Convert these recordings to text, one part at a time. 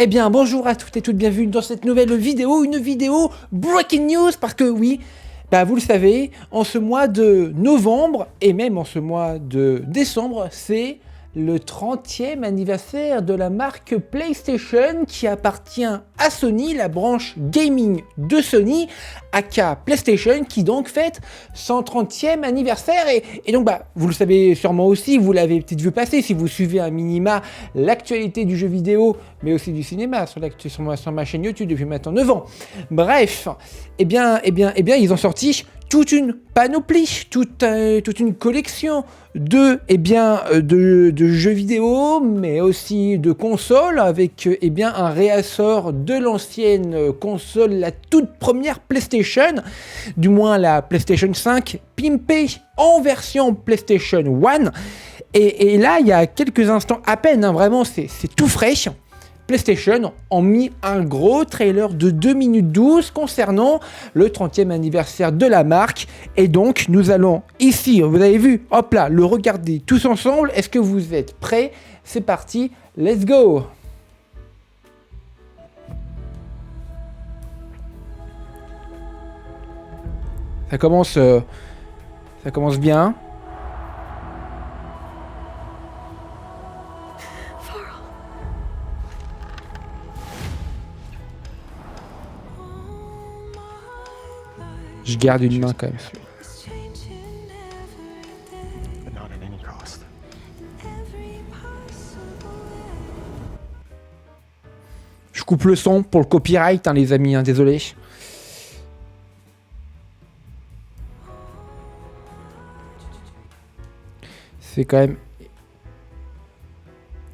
Eh bien, bonjour à toutes et toutes, bienvenue dans cette nouvelle vidéo, une vidéo Breaking News, parce que oui, vous le savez, en ce mois de novembre, et même en ce mois de décembre, c'est le 30e anniversaire de la marque PlayStation qui appartient à Sony, la branche gaming de Sony, aka PlayStation, qui donc fête son 30e anniversaire. Et donc, vous le savez sûrement aussi, vous l'avez peut-être vu passer si vous suivez un minima l'actualité du jeu vidéo, mais aussi du cinéma sur ma chaîne YouTube depuis maintenant 9 ans. Bref, eh bien, ils ont sorti toute une panoplie, toute une collection de jeux vidéo, mais aussi de consoles, avec un réassort de l'ancienne console, la toute première PlayStation, du moins la PlayStation 5, pimpée en version PlayStation 1. Et là, il y a quelques instants à peine, vraiment, c'est tout frais. PlayStation ont mis un gros trailer de 2 minutes 12 concernant le 30e anniversaire de la marque. Et donc, nous allons ici, vous avez vu, hop là, le regarder tous ensemble. Est-ce que vous êtes prêts? C'est parti, let's go! Ça commence bien. Je garde une main quand même. Je coupe le son pour le copyright, les amis, désolé. C'est quand même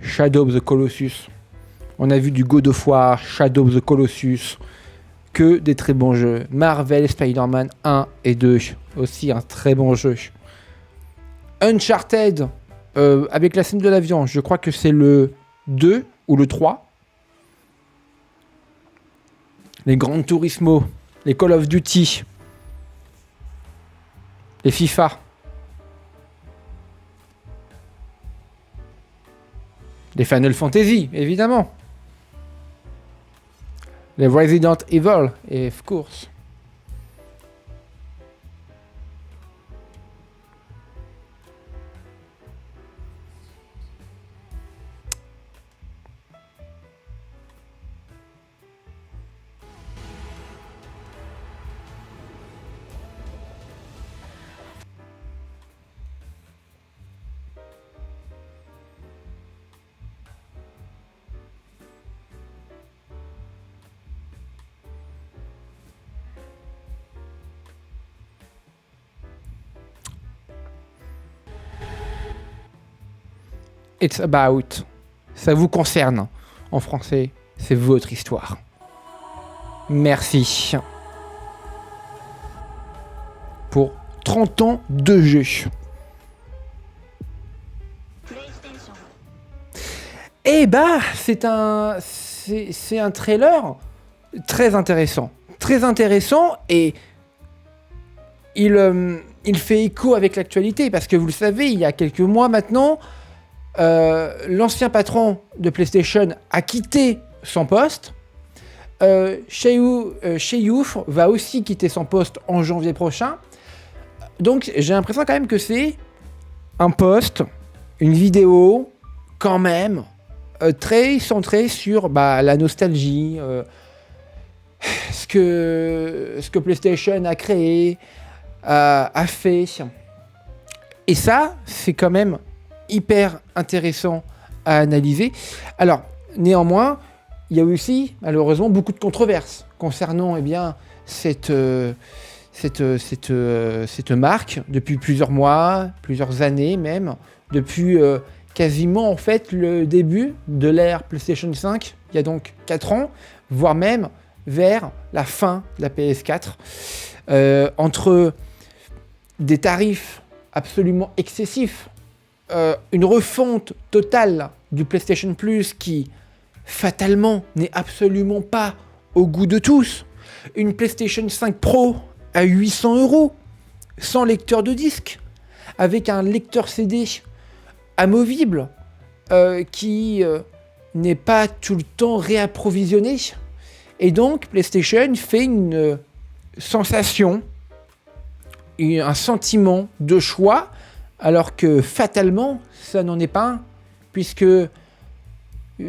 Shadow of the Colossus. On a vu du God of War, Shadow of the Colossus. Que des très bons jeux. Marvel, Spider-Man 1 et 2, aussi un très bon jeu. Uncharted, avec la scène de l'avion, je crois que c'est le 2 ou le 3. Les Gran Turismo, les Call of Duty, les FIFA, les Final Fantasy, évidemment. Les Resident Evil, et of course. It's about. Ça vous concerne. En français, c'est votre histoire. Merci. Pour 30 ans de jeu. Et c'est un trailer très intéressant. Très intéressant, et il fait écho avec l'actualité, parce que vous le savez, il y a quelques mois maintenant, l'ancien patron de PlayStation a quitté son poste. Sheyu va aussi quitter son poste en janvier prochain. Donc j'ai l'impression quand même que c'est un post, une vidéo quand même très centrée sur la nostalgie, ce que PlayStation a créé, a fait. Et ça, c'est quand même hyper intéressant à analyser. Alors, néanmoins, il y a aussi, malheureusement, beaucoup de controverses concernant cette marque depuis plusieurs mois, plusieurs années même, depuis quasiment en fait le début de l'ère PlayStation 5, il y a donc 4 ans, voire même vers la fin de la PS4, entre des tarifs absolument excessifs, une refonte totale du PlayStation Plus qui, fatalement, n'est absolument pas au goût de tous. Une PlayStation 5 Pro à 800 €, sans lecteur de disque, avec un lecteur CD amovible qui n'est pas tout le temps réapprovisionné. Et donc, PlayStation fait une sensation, un sentiment de choix, alors que fatalement, ça n'en est pas un, puisque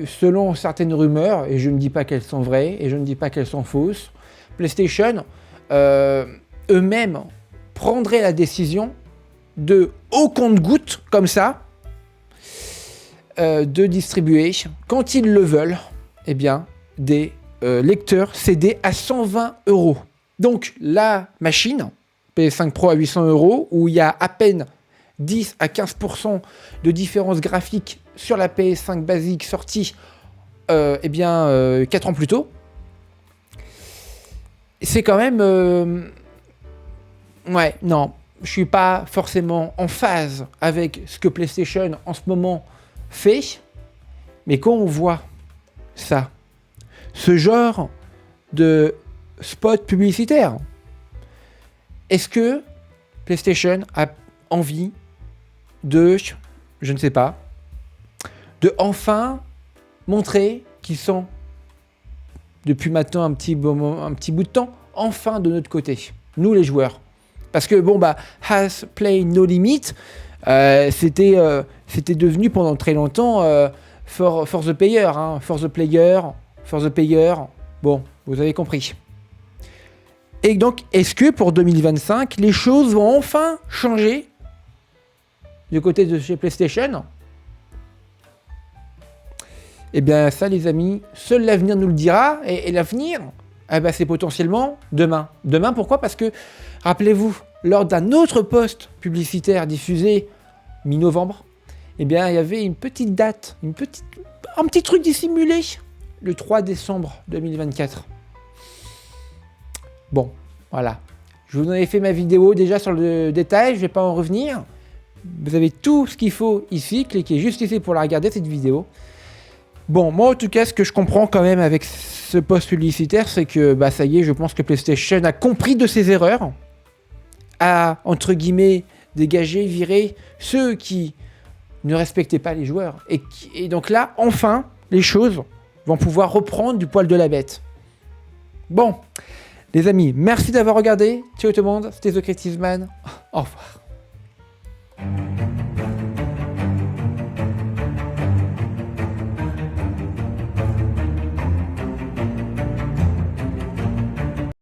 selon certaines rumeurs, et je ne dis pas qu'elles sont vraies, et je ne dis pas qu'elles sont fausses, PlayStation eux-mêmes prendraient la décision de, au compte-gouttes, comme ça, de distribuer, quand ils le veulent, eh bien, des lecteurs CD à 120 €. Donc, la machine, PS5 Pro à 800 €, où il y a à peine 10 à 15% de différence graphique sur la PS5 basique sortie 4 ans plus tôt, c'est quand même... Ouais, non, je suis pas forcément en phase avec ce que PlayStation en ce moment fait, mais quand on voit ça, ce genre de spot publicitaire, est-ce que PlayStation a envie de, je ne sais pas, de enfin montrer qu'ils sont, depuis maintenant un petit bout de temps, enfin de notre côté, nous les joueurs. Parce que Has Play No Limit, c'était devenu pendant très longtemps for the player, for the player. Bon, vous avez compris. Et donc, est-ce que pour 2025, les choses vont enfin changer du côté de chez PlayStation? Eh bien, ça, les amis, seul l'avenir nous le dira. Et l'avenir, c'est potentiellement demain. Demain, pourquoi? Parce que, rappelez-vous, lors d'un autre post publicitaire diffusé mi-novembre, eh bien, il y avait une petite date, un petit truc dissimulé, le 3 décembre 2024. Bon, voilà. Je vous en ai fait ma vidéo déjà sur le détail, je ne vais pas en revenir. Vous avez tout ce qu'il faut ici, cliquez juste ici pour la regarder, cette vidéo. Bon, moi en tout cas, ce que je comprends quand même avec ce post publicitaire, c'est que, ça y est, je pense que PlayStation a compris de ses erreurs, a, entre guillemets, dégagé, viré ceux qui ne respectaient pas les joueurs. Et donc là, enfin, les choses vont pouvoir reprendre du poil de la bête. Bon, les amis, merci d'avoir regardé. Ciao tout le monde, c'était The Creative Man. Au revoir.